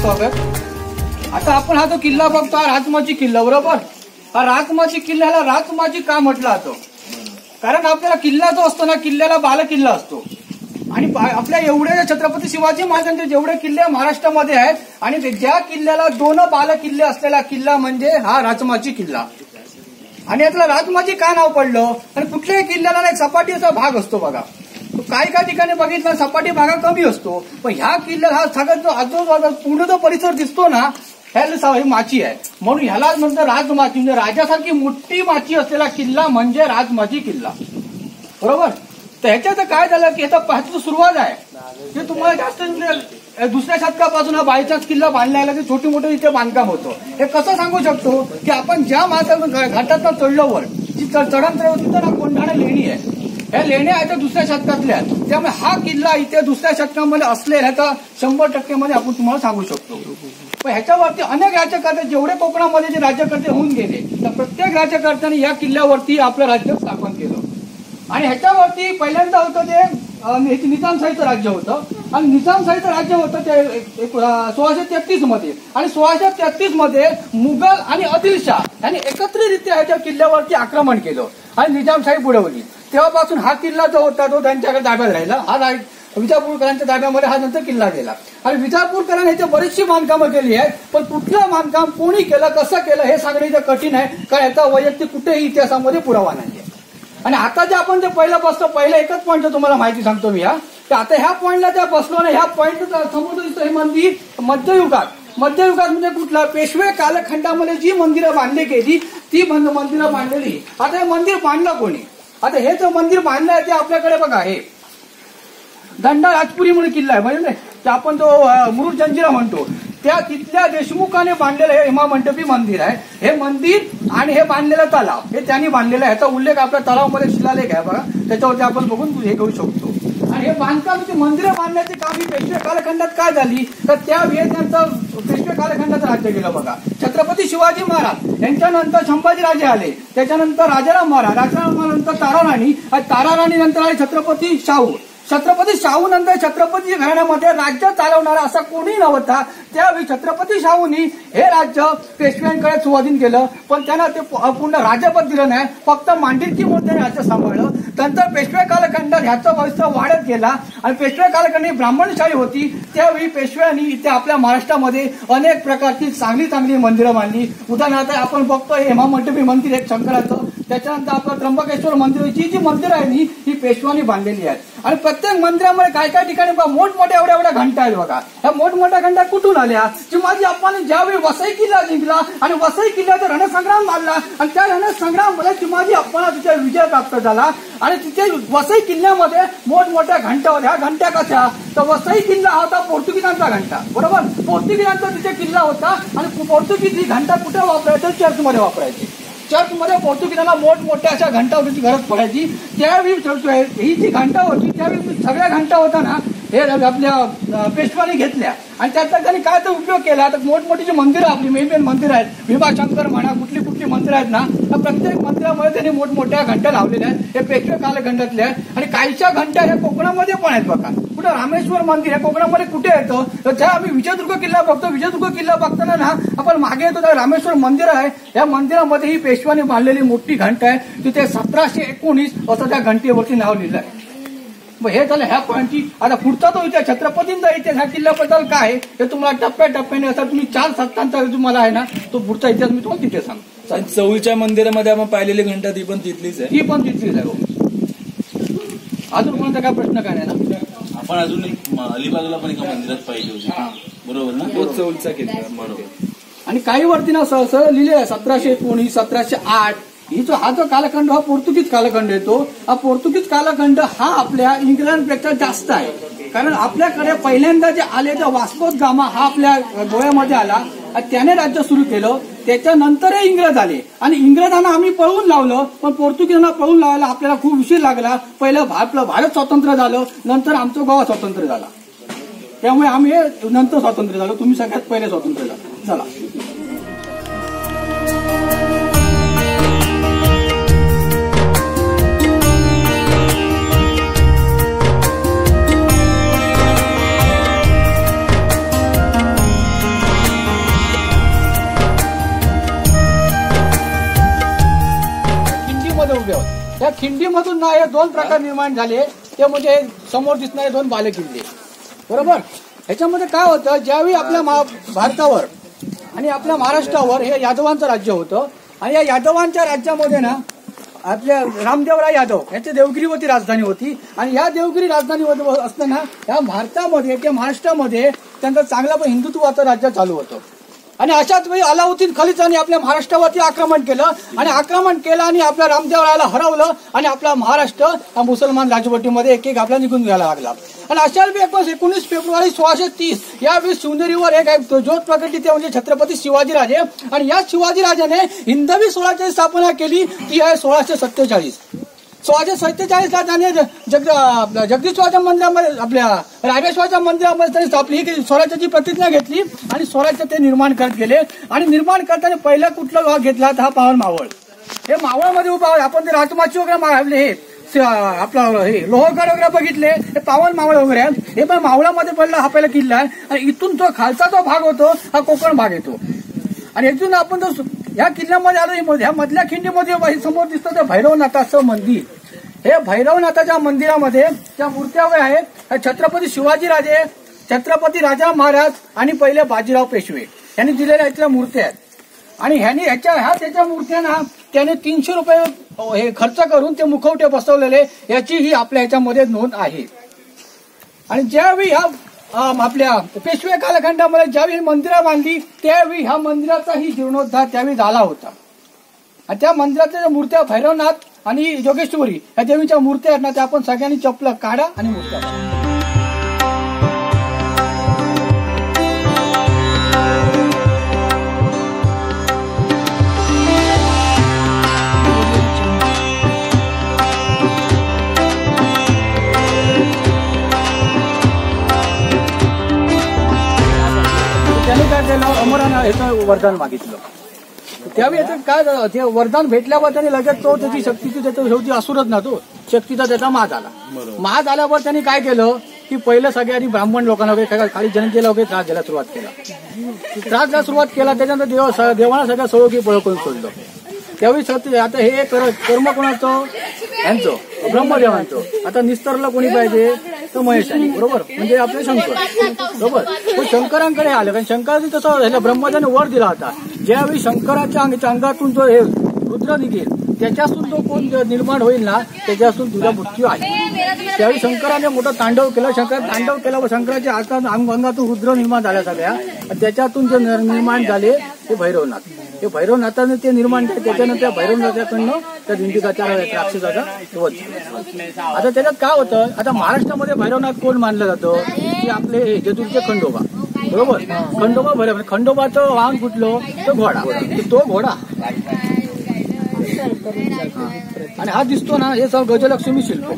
स्वागत. आता आपण हा जो किल्ला बघतो हा राजमाची किल्ला, बरोबर. हा राजमाची किल्ल्याला राजमाची का म्हटलं जातं? कारण आपल्याला किल्ला जो असतो ना, किल्ल्याला बालकिल्ला असतो. आणि आपल्या एवढे छत्रपती शिवाजी महाराजांचे जेवढे किल्ले महाराष्ट्रामध्ये आहेत आणि ज्या किल्ल्याला 2 बालकिल्ले असलेला किल्ला म्हणजे हा राजमाची किल्ला. आणि यातला राजमाची का नाव पडलं? आणि कुठल्याही किल्ल्याला एक सपाटीचा भाग असतो बघा. काही काही ठिकाणी बघितलं सपाटी भाग कमी असतो, पण ह्या किल्ल्याला हा सगळ्यात जो आजूबाजूला पूर्ण जो परिसर दिसतो ना, ह्याला माची आहे. म्हणून ह्याला म्हणतात राजमाची, म्हणजे राजासारखी मोठी माची असलेला किल्ला म्हणजे राजमाची किल्ला, बरोबर. तर ह्याच्यात काय झालं की ह्याचा सुरुवात आहे की तुम्हाला जास्त दुसऱ्या शतकापासून हा बायचाच किल्ला बांधला की छोटी मोठी इथे बांधकाम होतं. हे कसं सांगू शकतो की आपण ज्या घाटात चढल्यावर जी चढंतर होती तर कोंढाणा लेणी आहे. ह्या लेण्या आहेत दुसऱ्या शतकातल्या, त्यामुळे हा किल्ला इथे दुसऱ्या शतकामध्ये असलेला तर 100% मध्ये आपण तुम्हाला सांगू शकतो. पण ह्याच्यावरती अनेक राज्यकर्ते जेवढे कोकणामध्ये जे राज्यकर्ते होऊन गेले तर प्रत्येक राज्यकर्त्याने या किल्ल्यावरती आपलं राज्य स्थापन केलं. आणि ह्याच्यावरती पहिल्यांदा होतं ते निजामशाहीचं राज्य होतं. आणि निजामशाहीचं राज्य होतं ते 1633 मध्ये. आणि 1633 मध्ये मुघल आणि आदिलशाह यांनी एकत्रितरित्या ह्याच्या किल्ल्यावरती आक्रमण केलं आणि निजामशाही बुडवली. तेव्हापासून हा किल्ला जो होता तो त्यांच्याकडे ताब्यात राहिला. हा विजापूरकरांच्या ताब्यामध्ये हा नंतर किल्ला गेला. आणि विजापूरकरांनी याची बरीचशी बांधकामं केली आहेत, पण कुठलं बांधकाम कोणी केलं कसं केलं हे सांगणे इथे कठीण आहे, कारण याचा वैयक्तिक कुठेही इतिहासामध्ये पुरावा नाहीये. आणि आता जे आपण जे पहिलं बसतो, पहिलं एकच पॉईंट तुम्हाला माहिती सांगतो मी हा, की आता ह्या पॉईंटला ज्या बसलो ना, ह्या पॉईंट समोर दिसतं हे मंदिर मध्ययुगात म्हणजे कुठला पेशवे कालखंडामध्ये जी मंदिरं बांधली गेली ती मंदिरं बांधलेली. आता हे मंदिर बांधलं कोणी? आता हे जो मंदिर बांधलं आहे ते आपल्याकडे बघा, हे दंडा राजपुरी म्हणून किल्ला आहे, म्हणजे आपण तो मुरुड जंजिरा म्हणतो, त्या तिथल्या देशमुखाने बांधलेलं हे हेमामंडपी मंदिर आहे. हे मंदिर आणि हे बांधलेलं तलाव हे त्यांनी बांधलेलं आहे. याचा उल्लेख आपल्या तलावामध्ये शिलालेख आहे बघा, त्याच्यावरती आपण बघून हे करू शकतो. आणि हे बांधकामाची मंदिरं बांधण्याची काम ही पेशवे कालखंडात काय झाली तर त्यावेळी त्यांचं पेशवे कालखंडाचं राज्य गेलं बघा. छत्रपती शिवाजी महाराज यांच्यानंतर संभाजीराजे आले, त्याच्यानंतर राजाराम महाराज नंतर ताराराणी नंतर आले छत्रपती शाहू नंतर छत्रपती घराण्यामध्ये राज्य चालवणारा असा कोणी नव्हता. त्यावेळी छत्रपती शाहूंनी हे राज्य पेशव्यांकडे स्वाधीन केलं, पण त्यांना ते पूर्ण राजपद दिलं नाही, फक्त मांडलिकी म्हणून त्यांनी राज्य सांभाळलं. नंतर पेशवे कालखंडात ह्याचं वैभव वाढत गेला आणि पेशवे कालखंडात ब्राह्मणशाही होती. त्यावेळी पेशव्यांनी इथे आपल्या महाराष्ट्रामध्ये अनेक प्रकारची चांगली मंदिरं बांधली. उदाहरणार्थ आपण बघतोय हेमामंडपी मंदिर एक शंकराचं, त्याच्यानंतर आपलं त्र्यंबकेश्वर मंदिर, जी मंदिरं आहे ही पेशव्यांनी बांधलेली आहेत. आणि प्रत्येक मंदिरामध्ये काय ठिकाणी मोठमोठ्या एवढ्या घंटा आहेत बघा. ह्या मोठमोठ्या घंटा कुठून आल्या? शिवाजी अप्पाने ज्यावेळी वसई किल्ला जिंकला आणि वसई किल्ल्याचा रणसंग्राम मारला आणि त्या रणसंग्रामामध्ये शिवाजी अप्पाला तिथे विजय प्राप्त झाला. आणि तिथे वसई किल्ल्यामध्ये मोठमोठ्या घंटा होत्या. ह्या घंट्या कशा तर वसई किल्ला होता पोर्तुगीजांचा घंटा, बरोबर. पोर्तुगीजांचा तिथे किल्ला होता आणि पोर्तुगीज ही घंटा कुठे वापरायचं? चर्चमध्ये वापरायची. चर्चमध्ये पोर्तुगीजांना मोठमोठ्या अशा घंटा होती गरज पडायची. त्यावेळी ही जी घंटा होती त्यावेळी सगळ्या घंटा होता ना हे आपल्या पेशवानी घेतल्या आणि त्याचा त्यांनी काय तर उपयोग केला. तर मोठमोठी जी मंदिरं आपली मेन मंदिरं आहेत, भीमाशंकर म्हणा, कुठली मंदिरं आहेत ना, तर प्रत्येक मंदिरामध्ये त्यांनी मोठमोठ्या घंटा लावलेल्या आहेत. हे पेशवे कालखंडातल्या आहेत. आणि काहीशा घंटा ह्या कोकणामध्ये पण आहेत बघा. कुठं रामेश्वर मंदिर हे कोकणामध्ये कुठे येतं तर ज्या आम्ही विजयदुर्ग किल्ला बघतो, विजयदुर्ग किल्ला बघताना ना आपण मागे येतो तर रामेश्वर मंदिर आहे. या मंदिरामध्ये ही पेशवानी बांधलेली मोठी घंटा आहे. तिथे 1719 असं त्या घंटेवरती नाव लिहिलं आहे. मग हे झालं ह्या पॉईंटची. आता पुढचा तो इतिहास छत्रपतींचा इतिहास ह्या किल्ल्याबद्दल काय हे तुम्हाला टप्प्याटप्प्याने असं तुम्ही 4 सत्तांचा तुम्हाला आहे ना तो पुढचा इतिहास मी तुम्हाला तिथे सांगतो. चौलच्या मंदिरामध्ये आपण पाहिलेली घंटा ती पण तिथलीच आहे. ती पण तिथलीच आहे. अजून कोणाचा काय प्रश्न काय नाही ना? आपण अजून अलिबागला पण एका मंदिरात पाहिजे होती, बरोबर ना? तो चौलचा किल्ला, बरोबर. आणि काही वरती ना सहसा लिहिलेलं आहे 1719, 1708 हा जो कालखंड हा पोर्तुगीज कालखंड येतो. हा पोर्तुगीज कालखंड हा आपल्या इंग्लंडपेक्षा जास्त आहे. कारण आपल्याकडे पहिल्यांदा जे आले ते वास्को द गामा हा आपल्या गोव्यामध्ये आला, त्याने राज्य सुरू केलं. त्याच्यानंतर इंग्रज आले आणि इंग्रजांना आम्ही पळवून लावलं, पण पोर्तुगीजांना पळवून लावायला आपल्याला खूप उशीर लागला. पहिलं आपलं भारत स्वतंत्र झालं, नंतर आमचं गोवा स्वतंत्र झाला. त्यामुळे आम्ही नंतर स्वातंत्र्य झालो, तुम्ही सगळ्यात पहिले स्वातंत्र्य झाला. चला. या खिंडीमधून ना हे दोन प्रकार निर्माण झाले, ते म्हणजे समोर दिसणारे दोन बालेकिल्ले, बरोबर. ह्याच्यामध्ये काय होतं, ज्यावेळी आपल्या भारतावर आणि आपल्या महाराष्ट्रावर हे यादवांचं राज्य होतं आणि या यादवांच्या राज्यामध्ये ना आपल्या रामदेवराय यादव यांची देवगिरीवरती राजधानी होती आणि या देवगिरी राजधानीमध्ये असताना या भारतामध्ये किंवा महाराष्ट्रामध्ये त्यांचं चांगलं पण हिंदुत्वाचं राज्य चालू होतं. आणि अशाच वेळी अलाउद्दीन खलिजाने आपल्या महाराष्ट्रावरती आक्रमण केलं आणि आपल्या रामदेवरायाला हरवलं आणि आपला महाराष्ट्र हा मुसलमान राजवटीमध्ये एक आपला निघून घ्यायला लागला. आणि अशा वेळी 19 फेब्रुवारी 1630 यावेळी शिवनेरीवर एक ज्योत प्रगटी, ते म्हणजे छत्रपती शिवाजीराजे. आणि या शिवाजीराजाने हिंदवी स्वराज्याची स्थापना केली, ती आहे 1647. 1647ला त्याने जगदीश्वराच्या मंदिरामध्ये, आपल्या रामेश्वराच्या मंदिरामध्ये त्यांनी स्थापली की स्वराज्याची प्रतिज्ञा घेतली आणि स्वराज्य ते निर्माण करत गेले. आणि निर्माण करताना पहिला कुठला भाग घेतला तर हा पावन मावळ. हे मावळमध्ये उभा आपण ते राजमाची वगैरे मागवले, हे आपलं हे लोहगड वगैरे बघितले, हे पावन मावळ वगैरे आहे. हे पण मावळामध्ये पडला हा पहिला किल्ला आहे. आणि इथून जो खालचा जो भाग होतो हा कोकण भाग येतो. आणि इथून आपण जर या किल्ल्यामध्ये आलो, ह्या मधल्या खिंडीमध्ये समोर दिसतं ते भैरवनाथाचं मंदिर. हे भैरवनाथाच्या मंदिरामध्ये ज्या मूर्त्या आहेत छत्रपती शिवाजीराजे, छत्रपती राजा महाराज आणि पहिले बाजीराव पेशवे यांनी दिलेल्या इथल्या मूर्त्या आहेत. आणि त्याच्या मूर्त्यांना त्याने 300 रुपये हे खर्च करून ते मुखवटे बसवलेले, याची ही आपल्या ह्याच्यामध्ये नोंद आहे. आणि ज्यावेळी आपल्या पेशवे कालखंडामध्ये ज्यावेळी मंदिरं बांधली त्यावेळी ह्या मंदिराचाही जीर्णोद्धार त्यावेळी झाला होता. आणि त्या मंदिराच्या मूर्त्या भैरवनाथ आणि जोगेश्वरी या देवीच्या मूर्त्या आहेत ना, त्या आपण सगळ्यांनी चपलं काढा आणि मूर्त्या त्याने काय केलं, अमराना ह्याचं वरदान मागितलं. त्यावेळी काय झालं, ते वरदान भेटल्यावर त्याने लगेच तो त्याची शक्तीची त्याचा शेवटी असुरच ना, तो शक्तीचा त्याचा माज आला. माज आल्यावर त्यांनी काय केलं की पहिलं सगळ्यांनी ब्राह्मण लोकांना वगैरे खाली जनतेला वगैरे त्रास द्यायला सुरुवात केला. त्याच्यानंतर देवाला सगळ्या सळोगी पळ करून सोडलं. त्यावेळी आता हे कर्म कोणाचं, यांचं ब्रह्मदेवांचं. आता निस्तरला कोणी पाहिजे तर महेशानी, बरोबर, म्हणजे आपले शंकर, बरोबर. तो शंकरांकडे आलं, कारण शंकरांनी तसं झालं, ब्रह्मदेवाने वर दिला होता. ज्यावेळी शंकराच्या अंगातून जो हे रुद्र निघेल त्याच्यातून तो कोण निर्माण होईल ना, त्याच्यातून तुझा मृत्यू आहे. त्यावेळी शंकराने मोठं तांडव केलं. तांडव केल्यावर शंकराच्या अंगातून रुद्र निर्माण झाल्या सगळ्या. आता जे निर्माण झाले ते भैरवनाथ. हे भैरवनाथाने ते निर्माण केले. त्याच्यानंतर भैरवनाथाकडनं त्या दिंडीकाच्या राक्षसाचा वध. आता त्याच्यात काय होतं, आता महाराष्ट्रामध्ये भैरवनाथ कोण मानलं जातं की आपले जेजूरचे खंडोबा, बरोबर. खंडोबा भैरव, खंडोबाचं वाहन कुठलं तर घोडा, तो घोडा. आणि हा दिसतो ना, हे सगळं गजलक्ष्मी शिल्प,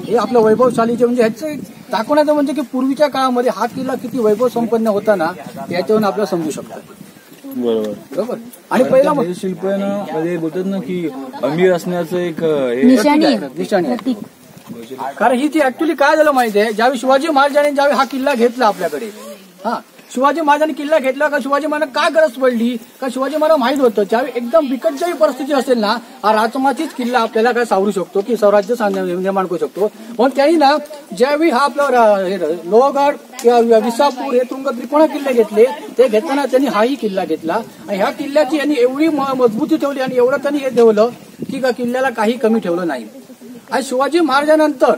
हे आपलं वैभवशालीचे, म्हणजे ह्याचं दाखवण्याचं म्हणजे की पूर्वीच्या काळामध्ये हा किल्ला किती वैभव संपन्न होता ना, याच्यावरून आपल्याला समजू शकतो. बरोबर. आणि पहिला शिल्प आहे ना, म्हणजे बोलतात ना की अमीर असण्याचं एक निशाणी. कारण ही ती ऍक्च्युली काय झालं माहितीये, ज्यावेळी शिवाजी महाराजांनी ज्यावेळी हा किल्ला घेतला आपल्याकडे, शिवाजी महाराजांनी किल्ला घेतला का शिवाजी महाराज काय गरज पडली का, शिवाजी महाराज माहित होतं ज्यावेळी एकदम बिकट जरी परिस्थिती असेल ना, हा राजमाचीच किल्ला आपल्याला काय सावरू शकतो की स्वराज्य निर्माण करू शकतो. पण त्यांनी ना ज्यावेळी हा आपला लोहगड किंवा विसापूर हे तुंग त्रिकोणा किल्ले घेतले, ते घेताना त्यांनी हाही किल्ला घेतला. आणि ह्या किल्ल्याची यांनी एवढी मजबूती ठेवली आणि एवढं त्यांनी हे ठेवलं की किल्ल्याला काही कमी ठेवलं नाही. आणि शिवाजी महाराजांनंतर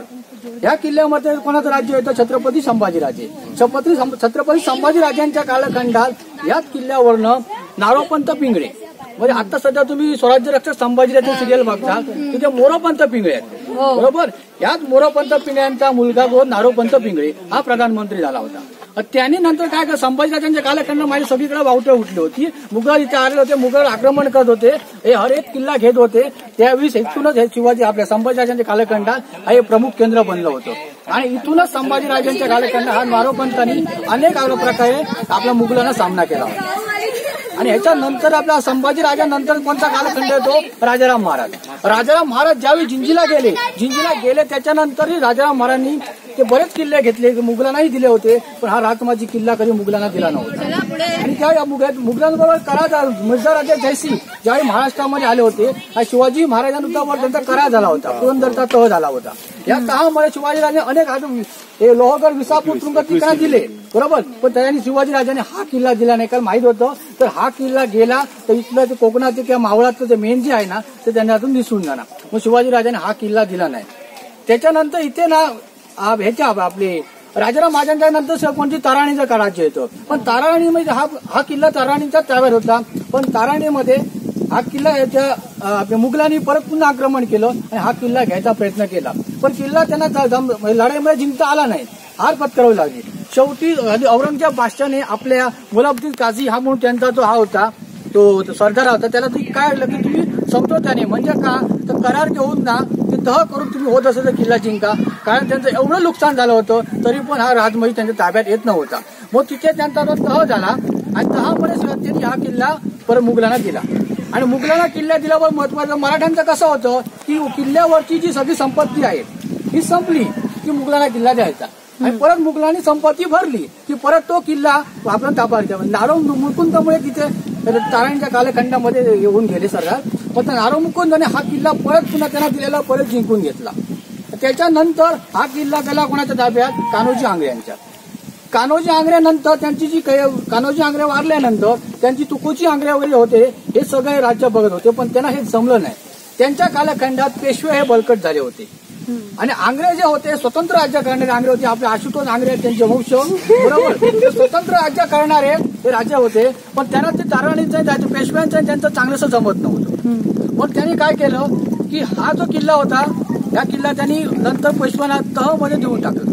या किल्ल्यामध्ये कोणाचं राज्य येतं, छत्रपती संभाजीराजे. छत्रपती संभाजीराजांच्या कालखंडात याच किल्ल्यावरनं नारोपंत पिंगळे, म्हणजे आता सध्या तुम्ही स्वराज्य रक्षक संभाजीराजे सिरियल बघता, तिथे मोरोपंत पिंगळे आहेत, बरोबर. याच मोरोपंत पिंगळ्यांचा मुलगा नारोपंत पिंगळे हा प्रधानमंत्री झाला होता. त्यांनी नंतर काय केलं, संभाजीराजांच्या कालखंडात माझी सगळीकडे वावटे उठली होती. मुघल इथे आले होते, मुघल आक्रमण करत होते, हे हर एक किल्ला घेत होते. त्यावेळी इथूनच हे शिवाजी आपल्या संभाजीराजांच्या कालखंडात हे प्रमुख केंद्र बनलं होतं. आणि इथूनच संभाजीराजांच्या कालखंडात हा नारोपंतांनी अनेक प्रकारे आपल्या मुघलांना सामना केला होता. आणि ह्याच्यानंतर आपला संभाजीराजांनंतर कोणता कालखंड येतो, राजाराम महाराज. राजाराम महाराज ज्यावेळी जिंजीला गेले त्याच्यानंतरही राजाराम महाराजांनी ते बरेच किल्ले घेतले, मुघलांनाही दिले होते, पण हा राजमाची किल्ला कधी मुघलांना दिला नव्हता. आणि त्या मुघलांबरोबर करार मिर्झा राजा जयसिंग ज्यावेळी महाराष्ट्रामध्ये आले होते, हा शिवाजी महाराजांवर त्यांचा करार झाला होता, पुरंदरचा तह झाला होता. या तहामध्ये शिवाजीराजांनी अनेक लोहगड, विसापूर, तुरुंग ठिकाणं दिले, बरोबर. पण त्याने शिवाजीराजांनी हा किल्ला दिला नाही, कारण माहित होतं तर हा किल्ला गेला तर इथलं ते कोकणाचे किंवा मावळातलं ते मेन जे आहे ना ते त्यांना अजून दिसून जाणार. मग शिवाजीराजांनी हा किल्ला दिला नाही. त्याच्यानंतर इथे ना ह्याच्या आपले राजाराम महाराजांच्या नंतर कोणती ताराणीचं राज्य येतं, पण ताराणीमध्ये हा किल्ला ताराणीच्या ताब्यात होता. पण ताराणीमध्ये हा किल्ला याच्या मुघलांनी परत पुन्हा आक्रमण केलं आणि हा किल्ला घ्यायचा प्रयत्न केला, पण किल्ला त्यांना लढाईमध्ये जिंकता आला नाही, हार पत्करावी लागली. शेवटी औरंगजेब बादशाहने आपल्या गुलाबुद्दीन काझी हा म्हणून त्यांचा जो हा होता तो सरदार होता, त्याला काय आलं की तुम्ही समझोत्याने म्हणजे का तर करार घेऊन ना ते तह करून तुम्ही होत असेल तर किल्ला जिंका, कारण त्यांचं एवढं नुकसान झालं होतं तरी पण हा राजमही त्यांच्या ताब्यात येत नव्हता. मग तिथे त्यांचा जो तह झाला आणि तहामध्ये त्यांनी हा किल्ला परत मुघलांना दिला. आणि मुघलांना किल्ला दिल्यावर महत्वाचं मराठ्यांचं कसं होतं की किल्ल्यावरची जी सगळी संपत्ती आहे ही संपली की मुघलांना किल्ला द्यायचा, आणि परत मुघलांनी संपत्ती भरली की परत तो किल्ला आपण ताब्यात. नारो मुकुंदमुळे तिथे ताराणीच्या कालखंडामध्ये येऊन गेले सरदार, पण नारो मुकुंदने हा किल्ला परत पुन्हा त्यांना दिलेला परत जिंकून घेतला. त्याच्यानंतर हा किल्ला गेला कोणाच्या ताब्यात, कान्होजी आंग्रे यांच्या. कान्होजी आंग्रेनंतर त्यांची जी कान्होजी आंग्रे वारल्यानंतर त्यांची तुकोजी आंग्रे वगैरे होते, हे सगळे राज्य बघत होते, पण त्यांना हे जमलं नाही. त्यांच्या कालखंडात पेशवे हे बळकट झाले होते आणि आंग्रे जे होते स्वतंत्र राज्य करणारे आंग्रे होते, आपले आशुतोष आंग्रे त्यांचे वंश, बरोबर, स्वतंत्र राज्य करणारे हे राजे होते, पण त्यांना ते ताराणीचं पेशव्यांचं त्यांचं चांगलंसं जमत नव्हतं. मग त्यांनी काय केलं की हा जो किल्ला होता या किल्ला त्यांनी नंतर पेशव्यांना तहमध्ये देऊन टाकला.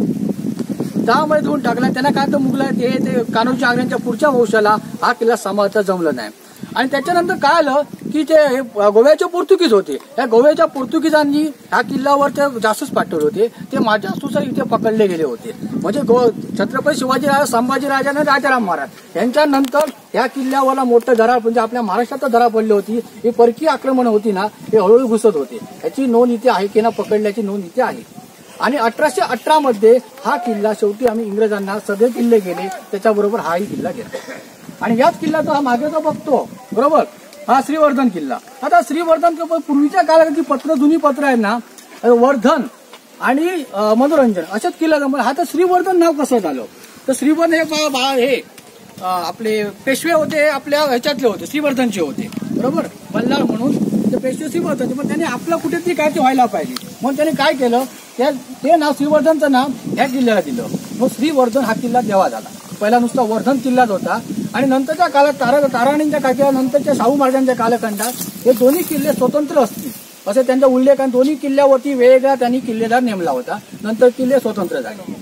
तहामध्ये देऊन टाकला. त्यांना काय तर मुघला ते कान्होजी आंग्रेंच्या पुढच्या वंशाला हा किल्ला सांभाळता जमलं नाही. आणि त्याच्यानंतर काय आलं की ते गोव्याचे पोर्तुगीज होते, या गोव्याच्या पोर्तुगीजांनी ह्या किल्ल्यावर ते जासूस पाठवले होते, ते जासूस इथे पकडले गेले होते. म्हणजे छत्रपती शिवाजीराजा, संभाजीराजा आणि राजाराम महाराज यांच्यानंतर या किल्ल्यावर मोठं धरा म्हणजे आपल्या महाराष्ट्रात धरा पडली होती. ही परकीय आक्रमण होती ना, हे हळूहळू घुसत होते. याची नोंद इथे आहे की ना, पकडल्याची नोंद इथे आहे. आणि 1818 मध्ये हा किल्ला शेवटी आम्ही इंग्रजांना सगळे किल्ले गेले त्याच्याबरोबर हाही किल्ला गेला. आणि याच किल्ल्याचा हा मागे जो बघतो, बरोबर, हा श्रीवर्धन किल्ला. आता श्रीवर्धन पूर्वीच्या काळात पत्र जुनी पत्र आहेत ना, वर्धन आणि मनोरंजन अशाच किल्ला. हा तर श्रीवर्धन नाव कसं झालं तर श्रीवर्धन हे आपले पेशवे होते, आपल्या ह्याच्यातले होते, श्रीवर्धनचे होते, बरोबर, बल्लाळ म्हणून ते पेशवे श्रीवर्धनचे. पण त्यांनी आपलं कुठेतरी काय ते व्हायला पाहिजे म्हणून त्यांनी काय केलं, ते नाव श्रीवर्धनचं नाव ह्या किल्ल्याला दिलं. मग श्रीवर्धन हा किल्ला तेव्हा झाला. पहिला नुसता वर्धन किल्लाच होता आणि नंतरच्या काळात ताराणींच्या काळात नंतरच्या शाहू महाराजांच्या कालखंडात हे दोन्ही किल्ले स्वतंत्र असतील असे त्यांचा उल्लेख. आणि दोन्ही किल्ल्यावरती वेगळा त्यांनी किल्लेदार नेमला होता. नंतर किल्ले स्वतंत्र झाले.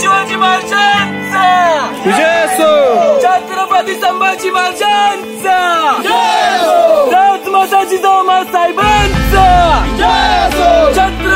शिवाजी महाराजांचा विजय असो. छत्रपती संभाजी महाराजांचा राजमाता जिजाऊ साहेबांचा छत्रपती